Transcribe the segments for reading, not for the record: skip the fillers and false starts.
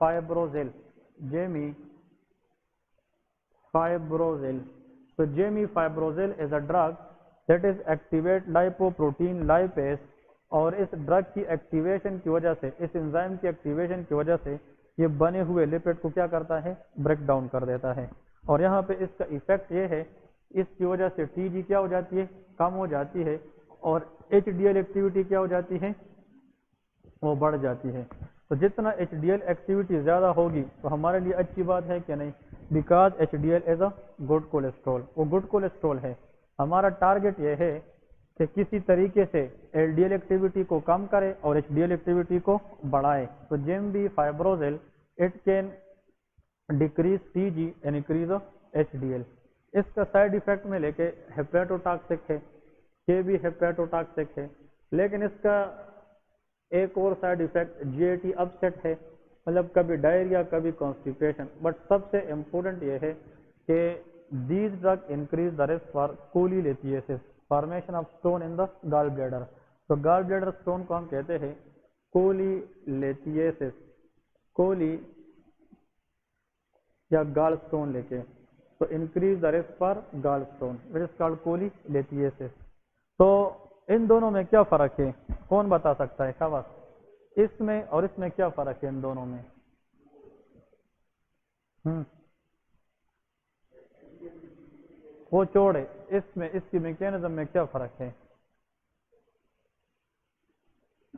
fibrozil. Gemifibrozil. So gemifibrozil is a drug that is activate lipoprotein lipase, اور اس drug کی activation کی وجہ سے، اس انزائم کی ایکٹیویشن کی وجہ سے یہ بنے ہوئے لپڈ کو کیا کرتا ہے؟ بریک ڈاؤن کر دیتا ہے. اور یہاں پہ اس کا ایفیکٹ یہ ہے، اس کی وجہ سے ٹی جی کیا ہو جاتی ہے؟ کم ہو جاتی ہے، اور ایچ ڈی ایل ایکٹیویٹی کیا ہو جاتی ہے؟ وہ بڑھ جاتی ہے. تو جتنا ایچ ڈی ایل ایکٹیویٹی زیادہ ہوگی تو ہمارے لیے اچھی بات ہے کہ نہیں؟ Because H D L is a good cholesterol, وہ گڈ کولیسٹرول ہے. ہمارا ٹارگٹ یہ ہے کہ کسی طریقے سے ایل ڈی ایل ایکٹیویٹی کو کم کرے اور ایچ ڈی ایل ایکٹیویٹی کو بڑھائے. تو gemifibrozil it can decrease T G and increase H D L. اس کا سائڈ ایفیکٹ میں لے کے ہیپیٹوٹاکسک ہے، یہ بھی ہیپیٹوٹاکسک ہے. لیکن اس کا ایک اور side effect G I T upset ہے، مطلب کبھی ڈائریا کبھی کانسٹیپیشن. بٹ سب سے امپورٹنٹ یہ ہے کہ these drug increase the risk for cholelithiasis, formation of stone in the gall bladder. تو گال بلیڈر اسٹون کو ہم کہتے ہیں کولیلیتھیسس، کولی یا گال اسٹون لے کے. تو انکریز دا رسک فار گال اسٹون وچ از کالڈ کولیلیتھیسس. تو ان دونوں میں کیا فرق ہے؟ کون بتا سکتا ہے؟ شاباش. اس میں اور اس میں کیا فرق ہے ان دونوں میں؟ وہ چوڑے، اس میں اس کی میکینزم میں کیا فرق ہے؟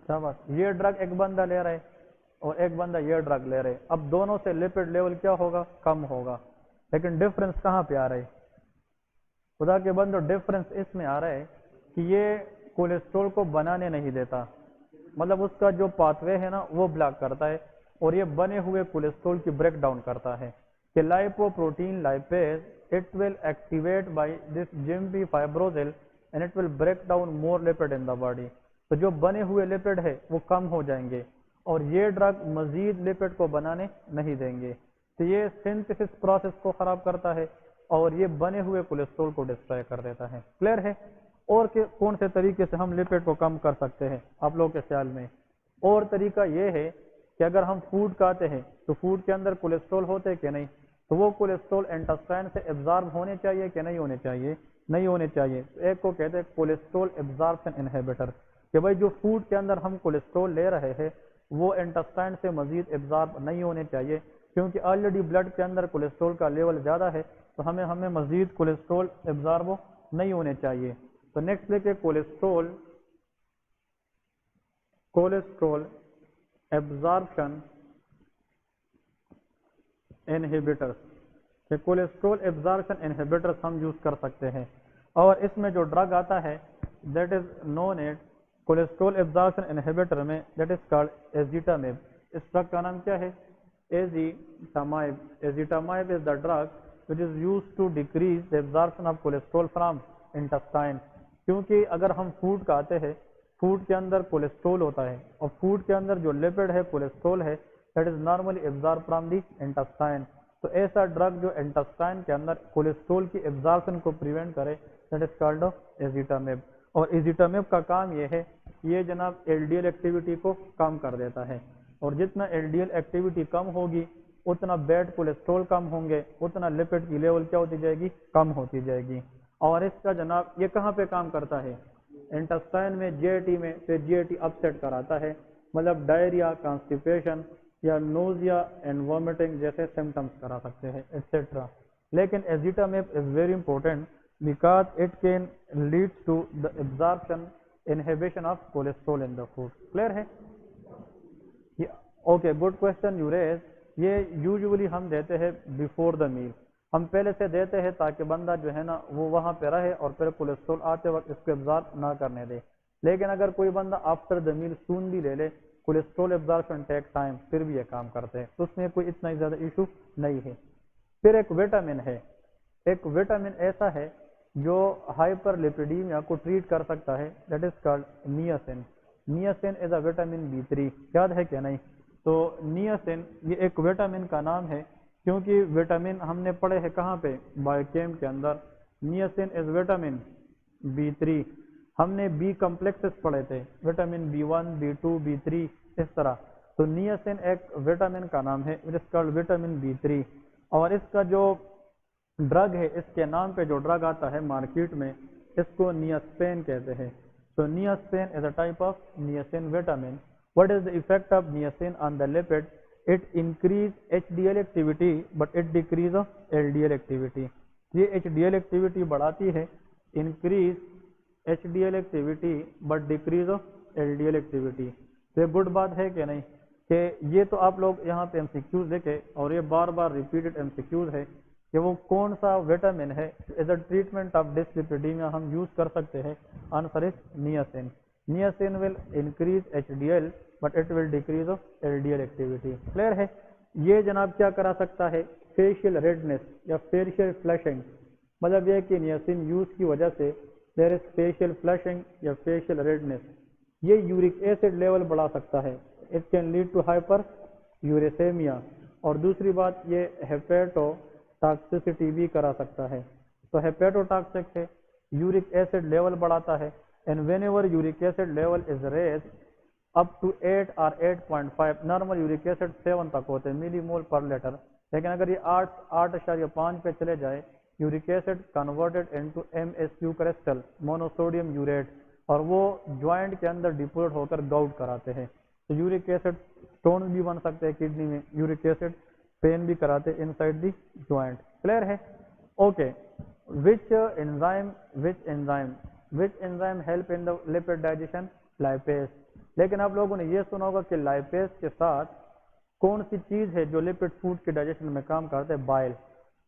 شاباش. یہ ڈرگ ایک بندہ لے رہا ہے اور ایک بندہ یہ ڈرگ لے رہے، اب دونوں سے لپڈ لیول کیا ہوگا؟ کم ہوگا. لیکن ڈفرنس کہاں پہ آ رہا ہے؟ خدا کے بندو ڈفرنس اس میں آ رہا ہے کہ یہ کولیسٹرول کو بنانے نہیں دیتا، مطلب اس کا جو پاتھ وے ہے نا وہ بلاک کرتا ہے، اور یہ بنے ہوئے کولیسٹرول کی بریک ڈاؤن کرتا ہے. کہ lipoprotein lipase it will activate by this gemifibrozil and it will break down more lipid in the body. تو جو بنے ہوئے لپڈ ہے وہ کم ہو جائیں گے، اور یہ ڈرگ مزید لپڈ کو بنانے نہیں دیں گے. تو یہ سنتھسس پروسیس کو خراب کرتا ہے اور یہ بنے ہوئے کولیسٹرول کو ڈسٹرائے کر دیتا ہے. کلیئر ہے؟ اور کون سے طریقے سے ہم لپڈ کو کم کر سکتے ہیں آپ لوگوں کے خیال میں؟ اور طریقہ یہ ہے کہ اگر ہم فوڈ کھاتے ہیں تو فوڈ کے اندر کولیسٹرول ہوتے کہ نہیں؟ تو وہ کولیسٹرول انٹسٹائن سے ایبزارب ہونے چاہیے کہ نہیں ہونے چاہیے؟ نہیں ہونے چاہیے. ایک کو کہتے ہیں کولیسٹرول ایبزارپشن انہیبیٹر، کہ بھائی جو فوڈ کے اندر ہم کولیسٹرول لے رہے ہیں وہ انٹسٹائن سے مزید ایبزارب نہیں ہونے چاہیے، کیونکہ آلریڈی بلڈ کے اندر کولیسٹرول کا لیول زیادہ ہے، تو ہمیں مزید کولیسٹرول ایبزارب نہیں ہونے چاہیے. تو نیکسٹ لے کے کولیسٹرول ایبزارپشن انہیبیٹرس، کہ کولیسٹرول ایبزارپشن انہیبیٹرس ہم یوز کر سکتے ہیں. اور اس میں جو ڈرگ آتا ہے that is known at cholesterol absorption inhibitor میں دیٹ از کالڈ ایزیٹامیب. اس ڈرگ کا نام کیا ہے؟ Ezetimibe. Ezetimibe is the drug which is used to decrease the absorption of cholesterol from intestine. کیونکہ اگر ہم فوڈ کھاتے ہیں، فوڈ کے اندر کولیسٹرول ہوتا ہے، اور فوڈ کے اندر جو لپڈ ہے کولیسٹرول ہے that is normally absorbed from the intestine. تو ایسا ڈرگ جو انٹسٹائن کے اندر کولیسٹرول کی ایبزارپشن کو پریونٹ کرے that is called ایزیٹامیب. اور ایزیٹامیب کا کام یہ ہے، یہ جناب ایل ڈی ایل ایکٹیویٹی کو کم کر دیتا ہے، اور جتنا ایل ڈی ایل ایکٹیویٹی کم ہوگی اتنا بیڈ کولیسٹرول کم ہوں گے، اتنا لپڈ کی لیول کیا ہوتی جائے گی؟ کم ہوتی جائے گی. اور اس کا جناب یہ کہاں پہ کام کرتا ہے؟ انٹسٹائن میں، جی اے ٹی میں. پھر جی اے ٹی اپسیٹ کراتا ہے، مطلب ڈائریا، کانسٹیپیشن یا نوزیا اینڈ وامٹنگ جیسے سمٹمس کرا سکتے ہیں ایٹسٹرا. لیکن ezetimibe is very important because it can lead to the absorption inhibition of cholesterol in the food. Clear ہے؟ Okay, good question you raise. یہ یوزلی ہم دیتے ہیں بیفور دا میل، ہم پہلے سے دیتے ہیں تاکہ بندہ جو ہے نا وہ وہاں پہ رہے اور پھر کولیسٹرول آتے وقت اس کو ایبزارب نہ کرنے دے. لیکن اگر کوئی بندہ آفٹر دا میل سون بھی لے لے، کولیسٹرول ایبزارپشن ٹیک ٹائم، پھر بھی یہ کام کرتے ہیں، تو اس میں کوئی اتنا زیادہ ایشو نہیں ہے. پھر ایک وٹامن ہے، ایک وٹامن ایسا ہے جو ہائپر لپیڈیمیا کو ٹریٹ کر سکتا ہے، that is called niacin. Niacin is a vitamin B3. یاد ہے کہ نہیں؟ تو نیاسین یہ ایک وٹامن کا نام ہے، کیونکہ وٹامن ہم نے پڑھے ہیں کہاں پہ؟ بایوکیم کے اندر. نیاسین از وٹامن B3. ہم نے بی کمپلیکسز پڑھے تھے، وٹامن B1 B2 B3 اس طرح. तो नियासिन एक विटामिन का नाम है, it is called vitamin B3, और इसका जो ड्रग है, इसके नाम पे जो ड्रग आता है मार्केट में, इसको नियास्पेन कहते हैं। So niacin is a type of niacin vitamin. What is the effect of niacin on the lipid? It increase HDL activity but it decrease of LDL activity. ये HDL activity बढ़ाती है, increase HDL activity but decrease of LDL activity. तो ये good बात है कि नहीं? कि ये तो आप लोग यहाँ पे MCQs देखे, और ये बार बार रिपीटेड MCQs है कि वो कौन सा विटामिन है as a treatment of dyslipidaemia हम यूज कर सकते हैं। Answer is niacin. Niacin will increase HDL but it will decrease of LDL activity. Clear है? ये जनाब क्या करा सकता है? फेशियल रेडनेस या फेशियल फ्लशिंग, मतलब ये कि नियासिन यूज की वजह से देयर इज फेशियल फ्लशिंग या फेशियल रेडनेस। ये यूरिक एसिड लेवल बढ़ा सकता है, it can lead to hyperuricaemia. और दूसरी बात, ये हेपेटो टॉक्सिसिटी भी करा सकता है। तो हेपेटोटॉक्सिक है, यूरिक एसिड लेवल बढ़ाता है, and whenever uric acid level is raise up to 8 और 8.5, नॉर्मल यूरिक एसिड 7 तक होते हैं मिलीमोल पर लीटर, लेकिन अगर ये 8.5 पे चले जाए, uric acid converted into MSU crystal monosodium urate, और वो ज्वाइंट के अंदर डिपोजिट होकर गाउट कराते हैं। तो यूरिक एसिड स्टोन भी बन सकते हैं किडनी में, यूरिक एसिड पेन भी कराते इनसाइड दी ज्वाइंट। क्लियर है? Okay, which enzyme help in the lipid digestion? Lipase. लेकिन आप लोगों ने ये सुना होगा कि लाइपेज के साथ कौन सी चीज है जो लिपिड फूड के डाइजेशन में काम करते हैं? बाइल।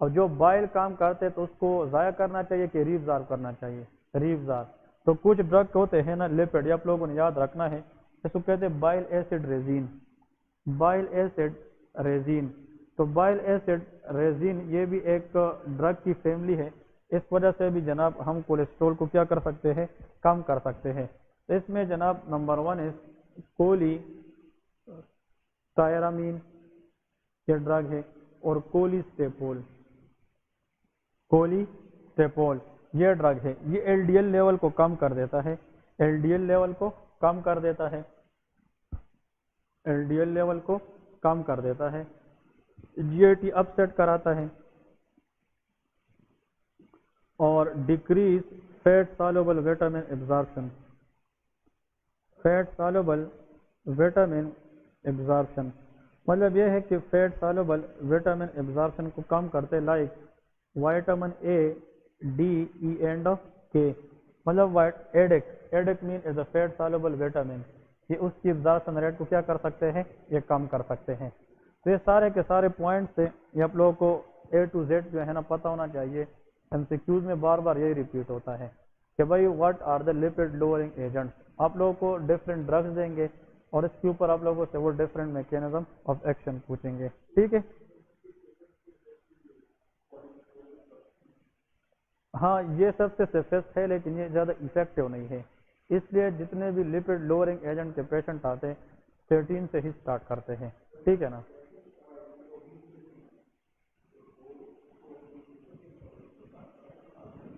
और जो बाइल काम करते हैं तो उसको जाया करना चाहिए कि रिब्जॉर्ब करना चाहिए? रिब्जॉर्ब। तो कुछ ड्रग होते हैं ना लिपिड, आप लोगों ने याद रखना है, इसको कहते हैं bile acid resin. Bile acid resin, तो बाइल एसिड रेजिन ये भी एक ड्रग की फैमिली है। इस वजह से भी जनाब हम कोलेस्ट्रॉल को क्या कर सकते हैं? कम कर सकते हैं। तो इसमें जनाब नंबर 1 इज कोलीस्टायरामीन, ये ड्रग है, और कोलीस्टेपोल। कोलीस्टेपोल ये ड्रग है, ये LDL लेवल को कम कर देता है, LDL लेवल को कम कर देता है, LDL लेवल को कम कर देता है, GIT अपसेट कराता है, और decrease fat soluble vitamin absorption. Fat soluble vitamin absorption मतलब यह है कि फैट सॉल्युबल विटामिन एब्जॉर्प्शन को कम करते, like vitamin A, D, E and K। मतलब edict mean is a fat soluble vitamin, ये उसकी एब्जॉर्प्शन रेट को क्या कर सकते हैं? ये कम कर सकते हैं। तो ये सारे के सारे पॉइंट्स से ये आप लोगों को A to Z जो है ना पता होना चाहिए। MCQs में बार बार यही रिपीट होता है कि भाई what are the lipid lowering agents. आप लोगों को डिफरेंट ड्रग्स देंगे और इसके ऊपर आप लोगों से वो डिफरेंट मैकेनिज्म ऑफ एक्शन पूछेंगे। ठीक है? हाँ, ये सबसे सेफेस्ट है, लेकिन ये ज़्यादा इफेक्टिव नहीं है, इसलिए जितने भी लिपिड लोअरिंग एजेंट के पेशेंट आते हैं 13 से ही स्टार्ट करते हैं। ठीक है ना?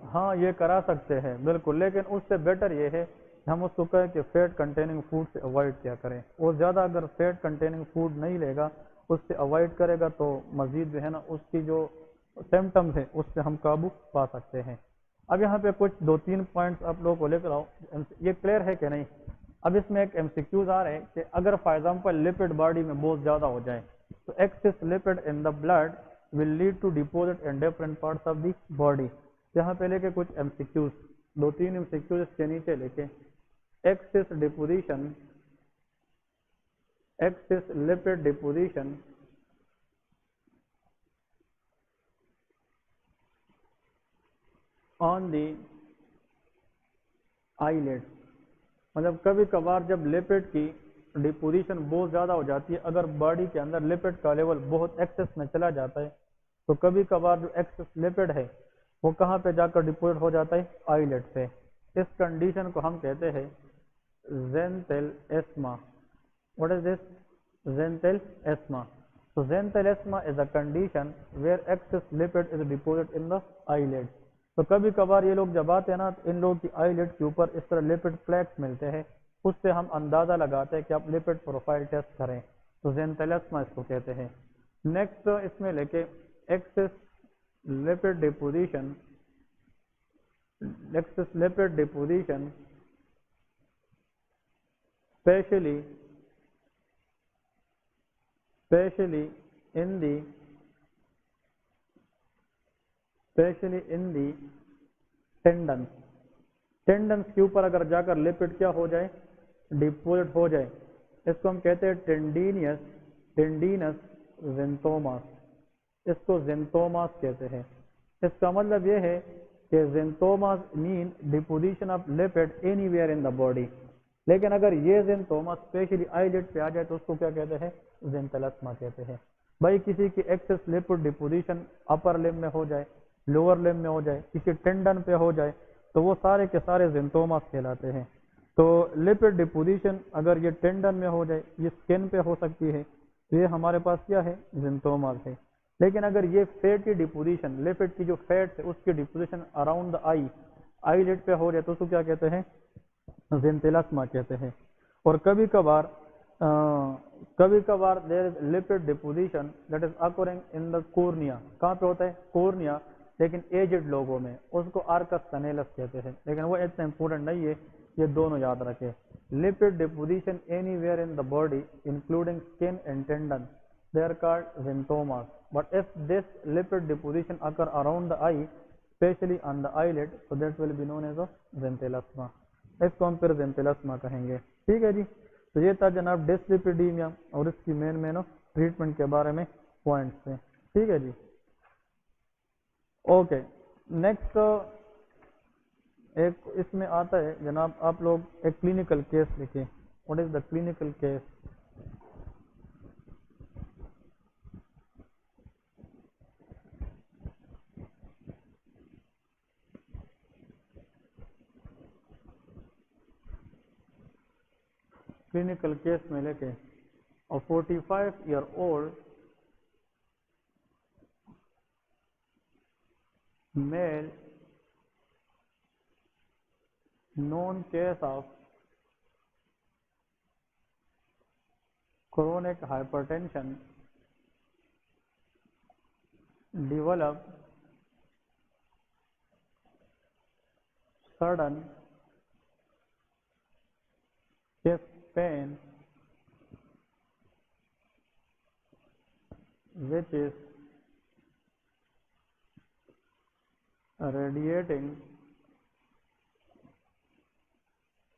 हाँ, ये करा सकते हैं बिल्कुल, लेकिन उससे बेटर ये है हम उसको कहें कि फैट कंटेनिंग फूड से अवॉइड क्या करें। वो ज़्यादा अगर फैट कंटेनिंग फूड नहीं लेगा, उससे अवॉइड करेगा, तो मज़ीद जो है ना उसकी जो सिम्टम्स है उससे हम काबू पा सकते हैं। अब यहाँ पे कुछ 2-3 पॉइंट्स आप लोगों को लेकर आओ, ये क्लियर है कि नहीं? अब इसमें एक MCQs आ रहे हैं कि अगर फॉर एग्जाम्पल लिपिड बॉडी में बहुत ज़्यादा हो जाए, तो excess lipid in the blood will lead to deposit in different parts of the body. यहाँ पे लेके कुछ MCQs, 2-3 MCQs के नीचे लेके, excess lipid deposition on the eyelids। मतलब कभी कभार जब लिपिड की डिपोजिशन बहुत ज़्यादा हो जाती है, अगर बॉडी के अंदर लिपिड का लेवल बहुत एक्सेस में चला जाता है, तो कभी कभार जो एक्सेस लिपिड है वो कहाँ पे जाकर डिपोजिट हो जाता है? आईलेट पे। इस कंडीशन को हम कहते हैं ज़ेंथेल ESMA. What is this? Xanthal asthma. So xanthal asthma is a condition where excess lipid is deposited in the eyelid. तो कभी कभार ये लोग जब आते हैं ना, तो इन लोगों की आईलिड के ऊपर इस तरह लिपिड फ्लैक्स मिलते हैं, उससे हम अंदाज़ा लगाते हैं कि आप लिपिड प्रोफाइल टेस्ट करें। तो ज़ेंथेलेस्मा इसको कहते हैं। नेक्स्ट इसमें लेके excess lipid deposition, excess lipid deposition especially in the tendon, tendons के ऊपर अगर जाकर लिपिड क्या हो जाए, डिपोजिट हो जाए, इसको हम कहते हैं टेंडिनस ज़ेंथोमास, इसको ज़ेंथोमास कहते हैं। इसका मतलब ये है कि xanthomas mean deposition of lipid anywhere in the body, लेकिन अगर ये ज़ेंथोमा स्पेशली आईलिड पे आ जाए तो उसको क्या कहते हैं, ज़ेंथेलेस्मा कहते हैं। भाई किसी की excess lipid deposition upper limb में हो जाए, लोअर लिम्ब में हो जाए, किसी टेंडन पे हो जाए, तो वो सारे के सारे ज़ेंथोमास कहलाते हैं। तो लिपिड डिपोजिशन अगर ये टेंडन में हो जाए, ये स्किन पे हो सकती है, तो ये हमारे पास क्या है, ज़ेंथोमास है। लेकिन अगर ये फैटी डिपोजिशन, लिपिड की जो फैट है उसकी डिपोजिशन अराउंड द आईलिड पे हो जाए तो उसको क्या कहते हैं, ज़ेंथेलेस्मा कहते हैं। और कभी कभार there is lipid deposition that is occurring in the cornea, कहाँ पे होता है, कॉर्निया, लेकिन एजेड लोगों में उसको आर्कस टनेलस कहते हैं, लेकिन वो इतना इंपॉर्टेंट नहीं है, ये दोनों याद रखें। Lipid deposition anywhere in the body including skin and tendon, they are called xanthomas, but if this lipid deposition occur around the eye, especially on the eyelid, so that will be known as a xanthelasma, इसको हम फिर ज़ेंथेलेस्मा कहेंगे। ठीक है जी, तो ये था जनाब डिस्लिपिडीमिया और इसकी मेन ट्रीटमेंट के बारे में पॉइंट्स थे। ठीक है जी, ओके। नेक्स्ट एक इसमें आता है जनाब, आप लोग एक क्लिनिकल केस लिखें। What is the clinical case? Clinical case में लेके, और 45-year-old male known case of chronic hypertension developed sudden chest pain which is radiating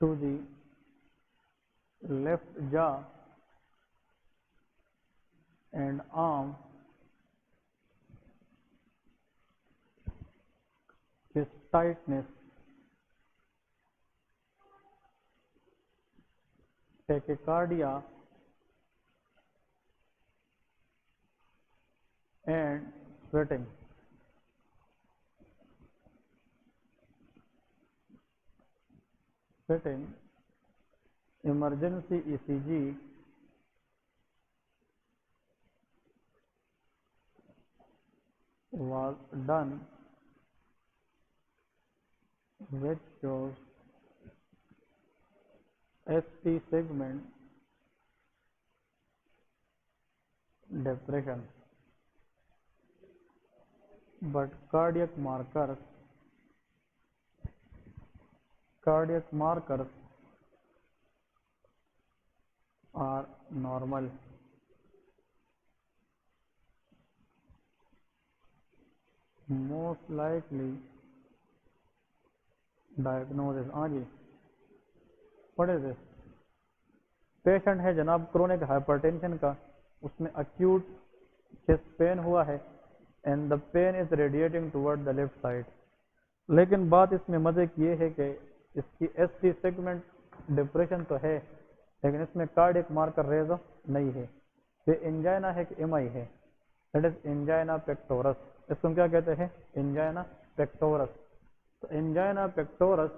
to the left jaw and arm, chest tightness, tachycardia and sweating. Emergency ECG was done which shows ST segment depression, but cardiac markers are normal. Most likely diagnosis, हाँ जी, what is this? Patient है जनाब chronic hypertension का, उसमें acute chest pain हुआ है and the pain is radiating toward the left side, लेकिन बात इसमें मजे की ये है कि इसकी ST सेगमेंट डिप्रेशन तो है, लेकिन इसमें कार्डियक मार्कर रेज नहीं है। ये एंजाइना है कि MI है, दैट इज एंजाइना पेक्टोरस, इसको हम क्या कहते हैं, एंजाइना पेक्टोरस। तो एंजाइना पेक्टोरस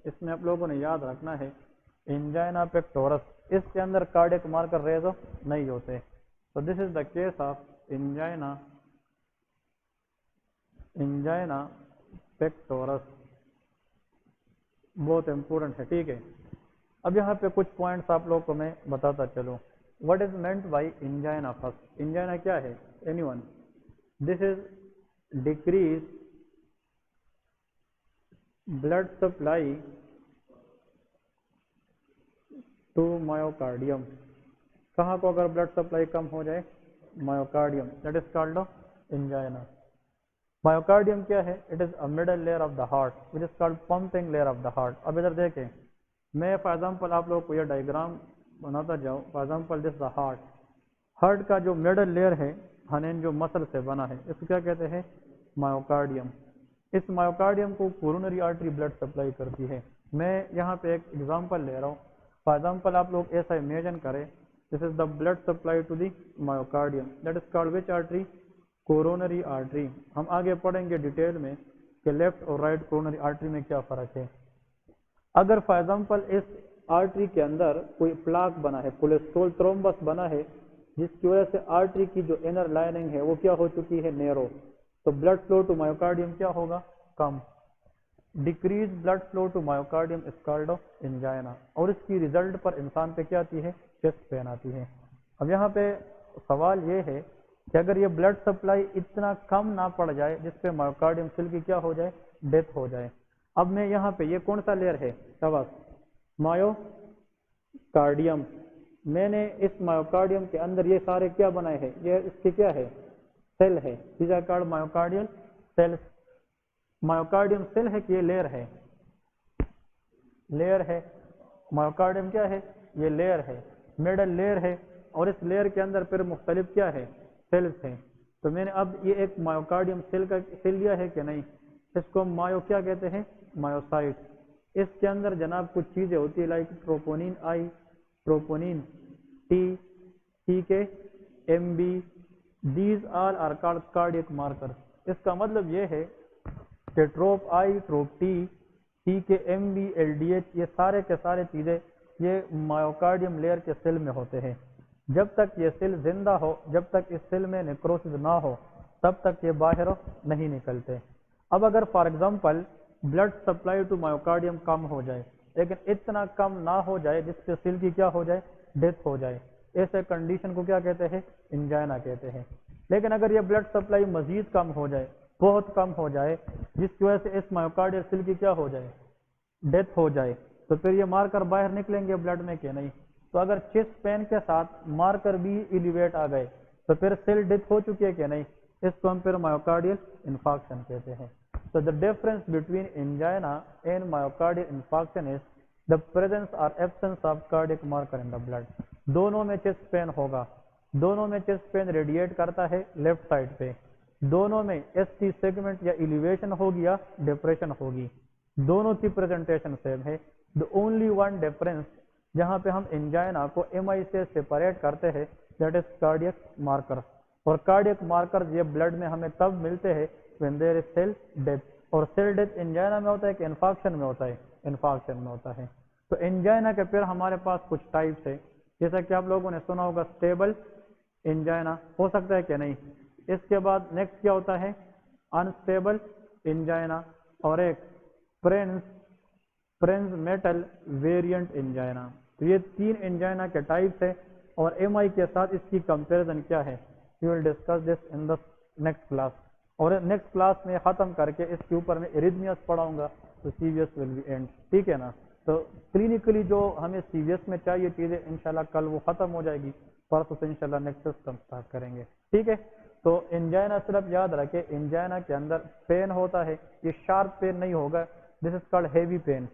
इसमें आप लोगों ने याद रखना है, एंजाइना पेक्टोरस, इसके अंदर कार्डियक मार्कर रेज नहीं होते। तो this is the case of angina pectoralis, बहुत इंपॉर्टेंट है। ठीक है, अब यहाँ पे कुछ पॉइंट्स आप लोगों को मैं बताता चलूँ। What is meant by angina first? Angina क्या है? Anyone? This is decrease blood supply to myocardium. कहाँ को अगर ब्लड सप्लाई कम हो जाए? Myocardium, that is called angina. Myocardium क्या है? It is a middle layer of the heart which is called pumping layer of the heart. अब इधर देखें, मैं फॉर एग्जांपल आप लोगों को यह डायग्राम बनाता जाऊं। For example this the heart, heart का जो मिडल लेयर है हनेन जो मसल से बना है, इसको क्या कहते हैं? मायोकार्डियम। इस मायोकार्डियम को कोरोनरी आर्टरी ब्लड सप्लाई करती है। मैं यहाँ पे एक एग्जांपल ले रहा हूँ। फॉर एग्जांपल आप लोग ऐसा इमेजिन करें, this is the blood supply to the myocardium, that is called which artery? Coronary artery. हम आगे पढ़ेंगे डिटेल में कि लेफ्ट और राइट कोरोनरी आर्टरी में क्या फर्क है। अगर फॉर एग्जांपल इस आर्टरी के अंदर कोई प्लाक बना है, कोलेस्ट्रॉल थ्रोम्बस बना है, जिसकी वजह से आर्टरी की जो इनर लाइनिंग है वो क्या हो चुकी है? नैरो, तो ब्लड फ्लो टू मायोकार्डियम क्या होगा? कम। Decrease blood flow to myocardium is called angina, और इसकी रिजल्ट पर इंसान पे क्या आती है? चेस्ट पेन आती है। अब यहाँ पे सवाल ये है कि अगर ये ब्लड सप्लाई इतना कम ना पड़ जाए जिसपे मायोकार्डियम सेल की क्या हो जाए? डेथ हो जाए। अब मैं यहाँ पे, ये कौन सा लेयर है? शाबाश, मायोकार्डियम। मैंने इस मायोकार्डियम के अंदर ये सारे क्या बनाए हैं? ये इसके क्या है? सेल है। These are called myocardial cells. Myocardium cell है कि ये लेयर है? लेयर है। मायोकार्डियम क्या है? ये लेयर है, मिडल लेयर है, और इस लेयर के अंदर फिर मुख्तलिफ क्या है? सेल्स हैं। तो मैंने अब ये एक मायोकार्डियम सेल का सेल लिया है कि नहीं? इसको मायो क्या कहते हैं? मायोसाइट। इसके अंदर जनाब कुछ चीजें होती है like troponin I, troponin T, ठीक है, MB, these all are called cardiac marker. इसका मतलब ये है कि ट्रोप आई, ट्रोप टी के एमबी, एलडीएच, ये सारे के सारे चीजें ये मायोकार्डियम लेयर के सेल में होते हैं। जब तक ये सेल जिंदा हो, जब तक इस सेल में नेक्रोसिस ना हो, तब तक ये बाहर नहीं निकलते। अब अगर for example blood supply to myocardium कम हो जाए, लेकिन इतना कम ना हो जाए जिससे सेल की क्या हो जाए? डेथ हो जाए, ऐसे कंडीशन को क्या कहते हैं? एंजाइना कहते हैं। लेकिन अगर ये ब्लड सप्लाई मजीद कम हो जाए, बहुत कम हो जाए, जिसकी वजह से इस मायोकार्डियल सेल की क्या हो जाए? डेथ हो जाए, तो फिर ये मार्कर बाहर निकलेंगे ब्लड में कि नहीं? तो अगर चेस्ट पेन के साथ मार्कर भी एलिवेट आ गए तो फिर सेल डेथ हो चुकी है कि नहीं? इसको हम फिर मायोकार्डियल इंफार्क्शन कहते हैं। So the difference between angina and myocardial infarction is the presence or absence of cardiac marker in the blood. दोनों में चेस्ट पेन होगा, दोनों में चेस्ट पेन रेडिएट करता है लेफ्ट साइड पे, दोनों में एसटी सेगमेंट या एलिवेशन होगी या डिप्रेशन होगी, दोनों की प्रेजेंटेशन सेम है। द ओनली वन डिफरेंस जहाँ पे हम एंजाइना को एमआई से सेपरेट करते हैं, दैट इज कार्डियक मार्कर। और कार्डियक मार्कर ये ब्लड में हमें तब मिलते हैं when there is cell death। और सेल डेथ एंजाइना में होता है कि इन्फार्क्शन में होता है? इन्फार्क्शन में होता है। तो एंजाइना के फिर हमारे पास कुछ टाइप्स है, जैसा कि आप लोगों ने सुना होगा स्टेबल एंजाइना, हो सकता है कि नहीं? इसके बाद नेक्स्ट क्या होता है? अनस्टेबल एंजाइना, और एक प्रेंस मेटल वेरिएंट एंजाइना। तो ये तीन एंजाइना के टाइप्स है, और एमआई के साथ इसकी कंपैरिजन क्या है? We will discuss this in the next class. और नेक्स्ट क्लास में ख़त्म करके इसके ऊपर मैं एरिथमियास पढ़ाऊंगा, तो सीवीएस विल बी एंड, ठीक है ना? तो क्लिनिकली जो हमें सीवीएस में चाहिए चीज़ें इंशाल्लाह कल वो ख़त्म हो जाएगी, परसों से इंशाल्लाह नेक्स्ट सिस्टम स्टार्ट करेंगे, ठीक है? तो एंजाइना सिर्फ याद रखें, एंजाइना के अंदर पेन होता है, ये शार्प पेन नहीं होगा, this is called heavy pain.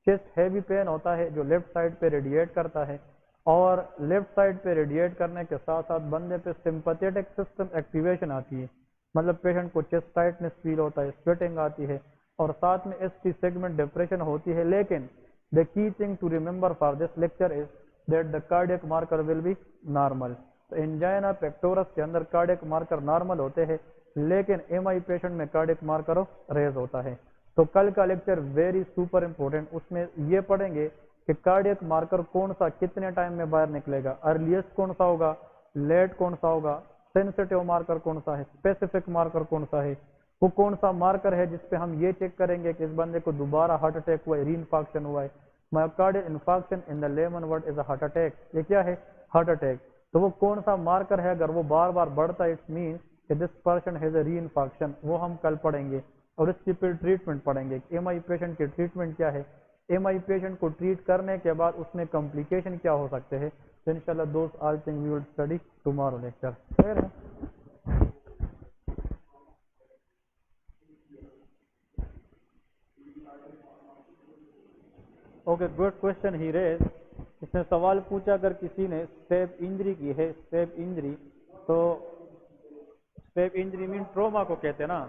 Chest heavy pain होता है जो लेफ्ट साइड पे रेडिएट करता है, और लेफ्ट साइड पे रेडिएट करने के साथ साथ बंदे पे सिंपैथेटिक सिस्टम एक्टिवेशन आती है, मतलब पेशेंट को चेस्ट टाइटनेस फील होता है, स्वेटिंग आती है, और साथ में एसटी सेगमेंट डिप्रेशन होती है। लेकिन the key thing to remember for this lecture is that the cardiac marker will be normal. तो एंजाइना पेक्टोरस के अंदर कार्डियक मार्कर नॉर्मल होते हैं, लेकिन एमआई पेशेंट में कार्डियक मार्कर रेज होता है। तो कल का लेक्चर वेरी सुपर इंपॉर्टेंट, उसमें ये पढ़ेंगे कि कार्डियक मार्कर कौन सा कितने टाइम में बाहर निकलेगा, अर्लीस्ट कौन सा होगा, लेट कौन सा होगा, सेंसिटिव मार्कर कौन सा है, स्पेसिफिक मार्कर कौन सा है, वो कौन सा मार्कर है जिसपे हम ये चेक करेंगे कि इस बंदे को दोबारा हार्ट अटैक हुआ है, रीइंफार्क्शन हुआ है। Myocardial infarction in the lemon word is a heart attack. ये क्या है? Heart attack. تو وہ کون سا مارکر ہے؟ اگر وہ بار بار بڑھتا ہے اٹ مینس کہ this person has a reinfection, وہ ہم کل پڑھیں گے، اور اس کی پھر ٹریٹمنٹ پڑھیں گے۔ ایم آئی پیشنٹ کی ٹریٹمنٹ کیا ہے، ایم آئی پیشنٹ کو ٹریٹ کرنے کے بعد اس میں کمپلیکیشن کیا ہو سکتے ہیں۔ تو انشاءاللہ دوست all thing we will study tomorrow lecture, خیر ہے۔ Okay good question he raise, اس نے سوال پوچھا اگر کسی نے اسٹیپ انجری کی ہے، اسٹیپ انجری تو اسٹیپ انجری مین ٹروما کو کہتے ہیں نا،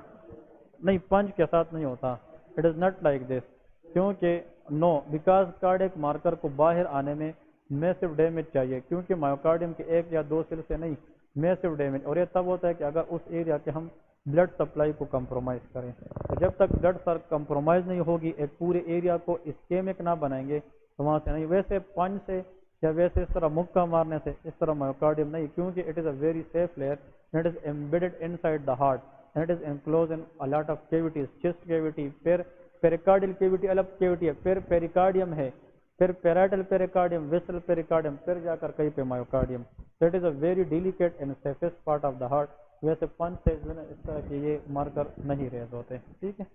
نہیں پنچ کے ساتھ نہیں ہوتا، it is not like this, کیونکہ نو بیکاز کارڈیک مارکر کو باہر آنے میں میسو ڈیمیج چاہیے، کیونکہ مایوکارڈیم کے ایک یا دو سیل سے نہیں، میسو ڈیمیج، اور یہ تب ہوتا ہے کہ اگر اس ایریا کے ہم بلڈ سپلائی کو کمپرومائز کریں، تو جب تک بلڈ سر کمپرومائز نہیں ہوگی ایک پورے ایریا کو اسکیمک نہ بنائیں گے تو وہاں سے نہیں۔ ویسے پنچ سے یا ویسے اس طرح مکہ مارنے سے اس طرح مایوکارڈیم نہیں، کیونکہ it is a very safe layer and it is embedded inside the heart and it is enclosed in a lot of cavities، chest cavity، پھر پیریکارڈیل کیویٹی الگ کیویٹی ہے، پھر پیریکارڈیم ہے، پھر پیرائٹل پیریکارڈیم، ویسرل پیریکارڈیم، پھر جا کر کہیں پہ مایوکارڈیم۔ So it is a very delicate and safest part of the heart۔ ویسے پنچ سے اس طرح کے یہ مارکر نہیں ریز ہوتے، ٹھیک ہے۔